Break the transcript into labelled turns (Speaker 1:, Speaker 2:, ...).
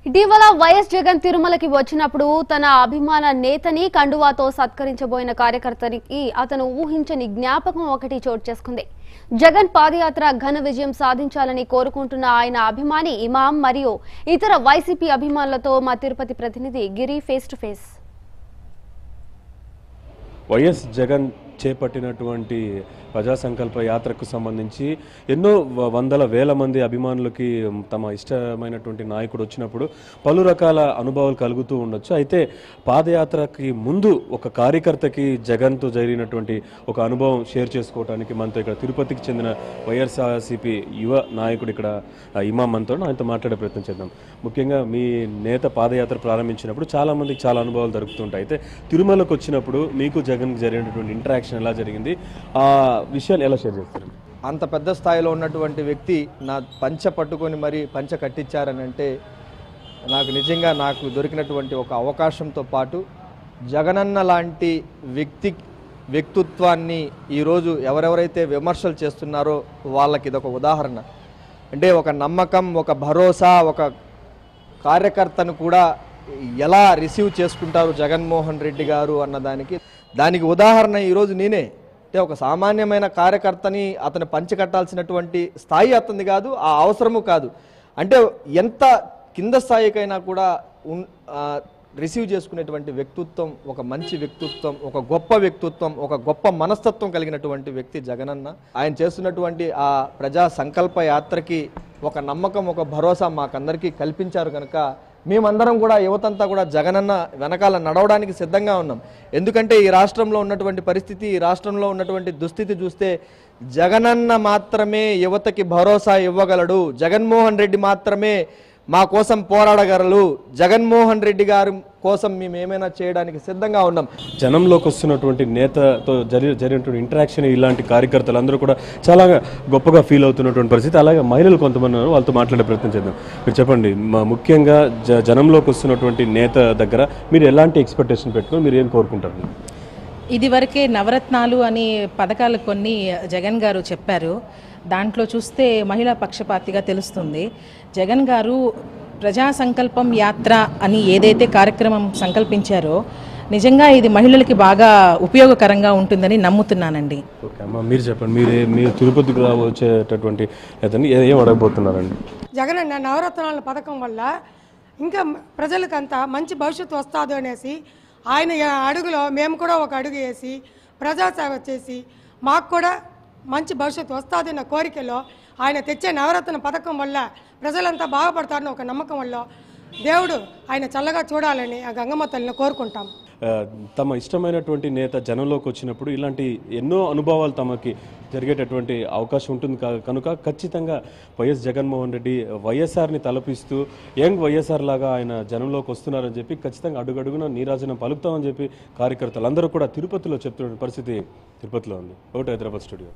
Speaker 1: ఇటీవల వైఎస్ జగన్ తిరుమలకి వచ్చినప్పుడు తన అభిమాన నేతని కండువాతో సత్కరించబోయిన కార్యకర్తనికి అతను ఊహించని జ్ఞాపకం ఒకటి చోటు చేసుకుంది. జగన్ పాదయాత్ర ఘన విజయం సాధించాలని కోరుకుంటున్న ఆయన అభిమాని ఇమాం మరియు ఇతర వైసీపీ అభిమానులతో మా తిరుపతి ప్రతినిధి Giri face to face.
Speaker 2: YS Jagan చేపట్టినటువంటి ప్రజా సంకల్ప యాత్రకు సంబంధించి ఎన్నో వందల వేల మంది అభిమానులకి తమ ఇష్టమైనటువంటి నాయకుడు వచ్చినప్పుడు పలు రకాల అనుభవాలు కలుగుతూ ఉండొచ్చు. అయితే పాదయాత్రకి ముందు ఒక కార్యకర్తకి జగన్తో జరిగినటువంటి ఒక అనుభవం షేర్ చేసుకోవడానికి మనతో ఇక్కడ తిరుపతికి చెందిన వైఎస్ఆర్సీపీ యువ నాయకుడు ఇక్కడ ఇమాం మనతో ఆయనతో మాట్లాడే ప్రయత్నం చేద్దాం. ముఖ్యంగా మీ నేత పాదయాత్ర ప్రారంభించినప్పుడు చాలా మందికి చాలా అనుభవాలు దొరుకుతుంటాయి. అయితే తిరుమలకు వచ్చినప్పుడు మీకు జగన్కి జరిగినటువంటి ఇంటరాక్షన్ ఎలా జరిగింది, ఆ విషయాలు ఎలా షేర్ చేస్తారు?
Speaker 3: అంత పెద్ద స్థాయిలో ఉన్నటువంటి వ్యక్తి నా పంచ పట్టుకొని మరి పంచ కట్టించారని అంటే నిజంగా నాకు దొరికినటువంటి ఒక అవకాశంతో పాటు జగనన్న లాంటి వ్యక్తిత్వాన్ని ఈరోజు ఎవరెవరైతే విమర్శలు చేస్తున్నారో వాళ్ళకి ఇదొక ఉదాహరణ. అంటే ఒక నమ్మకం, ఒక భరోసా, ఒక కార్యకర్తను కూడా ఎలా రిసీవ్ చేసుకుంటారు జగన్మోహన్ రెడ్డి గారు దానికి ఉదాహరణ ఈరోజు నేనే. అంటే ఒక సామాన్యమైన కార్యకర్తని అతను పంచికట్టాల్సినటువంటి స్థాయి అతనిది కాదు, ఆ అవసరము కాదు. అంటే ఎంత కింద స్థాయికైనా కూడా రిసీవ్ చేసుకునేటువంటి వ్యక్తిత్వం, ఒక మంచి వ్యక్తిత్వం, ఒక గొప్ప వ్యక్తిత్వం, ఒక గొప్ప మనస్తత్వం కలిగినటువంటి వ్యక్తి జగనన్న. ఆయన చేస్తున్నటువంటి ఆ ప్రజా సంకల్ప యాత్రకి ఒక నమ్మకం, ఒక భరోసా మాకందరికీ కల్పించారు కనుక మేమందరం కూడా యువతంతా కూడా జగనన్న వెనకాల నడవడానికి సిద్ధంగా ఉన్నాం. ఎందుకంటే ఈ రాష్ట్రంలో ఉన్నటువంటి పరిస్థితి, ఈ రాష్ట్రంలో ఉన్నటువంటి దుస్థితి చూస్తే జగనన్న మాత్రమే యువతకి భరోసా ఇవ్వగలడు, జగన్మోహన్ రెడ్డి మాత్రమే మా కోసం పోరాడగలరు, జగన్మోహన్ రెడ్డి గారి కోసం మేము ఏమైనా చేయడానికి సిద్ధంగా ఉన్నాం.
Speaker 2: జనంలోకి వస్తున్నటువంటి నేతతో జరిగినటువంటి ఇంటరాక్షన్ ఇలాంటి కార్యకర్తలు అందరూ కూడా చాలా గొప్పగా ఫీల్ అవుతున్నటువంటి పరిస్థితి. అలాగే మహిళలు కొంతమంది వాళ్ళతో మాట్లాడే ప్రయత్నం చేద్దాం. మీరు చెప్పండి, ముఖ్యంగా జనంలోకి వస్తున్నటువంటి నేత దగ్గర మీరు ఎలాంటి ఎక్స్పెక్టేషన్ పెట్టుకొని మీరు ఏం కోరుకుంటారు?
Speaker 4: ఇదివరకే నవరత్నాలు అని పథకాలు కొన్ని జగన్ గారు చెప్పారు. దాంట్లో చూస్తే మహిళా పక్షపాతిగా తెలుస్తుంది. జగన్ గారు ప్రజా సంకల్పం యాత్ర అని ఏదైతే కార్యక్రమం సంకల్పించారో నిజంగా ఇది మహిళలకి బాగా ఉపయోగకరంగా ఉంటుందని నమ్ముతున్నానండి.
Speaker 2: ఓకే అమ్మ, మీరు చెప్పండి, మీరు తిరుపతికి వచ్చేటటువంటి ఏం అడగబోతున్నారండి?
Speaker 5: జగన్ అన్న నవరత్నాల పథకం వల్ల ఇంకా ప్రజలకంతా మంచి భవిష్యత్తు వస్తుంది అనేసి ఆయన అడుగులో మేము కూడా ఒక అడుగు వేసి ప్రజాసేవ చేసి మాకు కూడా మంచి భవిష్యత్తు వస్తుందన్న కోరికలో ఆయన తెచ్చే నవరత్న పథకం వల్ల ప్రజలంతా బాగుపడతారని ఒక నమ్మకం వల్ల దేవుడు ఆయన చల్లగా చూడాలని ఆ గంగమ్మ తల్లిని కోరుకుంటాం.
Speaker 2: తమ ఇష్టమైనటువంటి నేత జనంలోకి వచ్చినప్పుడు ఇలాంటి ఎన్నో అనుభవాలు తమకి జరిగేటటువంటి అవకాశం ఉంటుంది కనుక ఖచ్చితంగా వైఎస్ జగన్మోహన్ రెడ్డి వైఎస్ఆర్ని తలపిస్తూ యంగ్ వైఎస్ఆర్ లాగా ఆయన జనంలోకి వస్తున్నారని చెప్పి ఖచ్చితంగా అడుగడుగున నీరాజనం పలుకుతామని చెప్పి కార్యకర్తలు అందరూ కూడా తిరుపతిలో చెప్తున్న పరిస్థితి తిరుపతిలో ఉంది. ఒకటి హైదరాబాద్ స్టూడియో.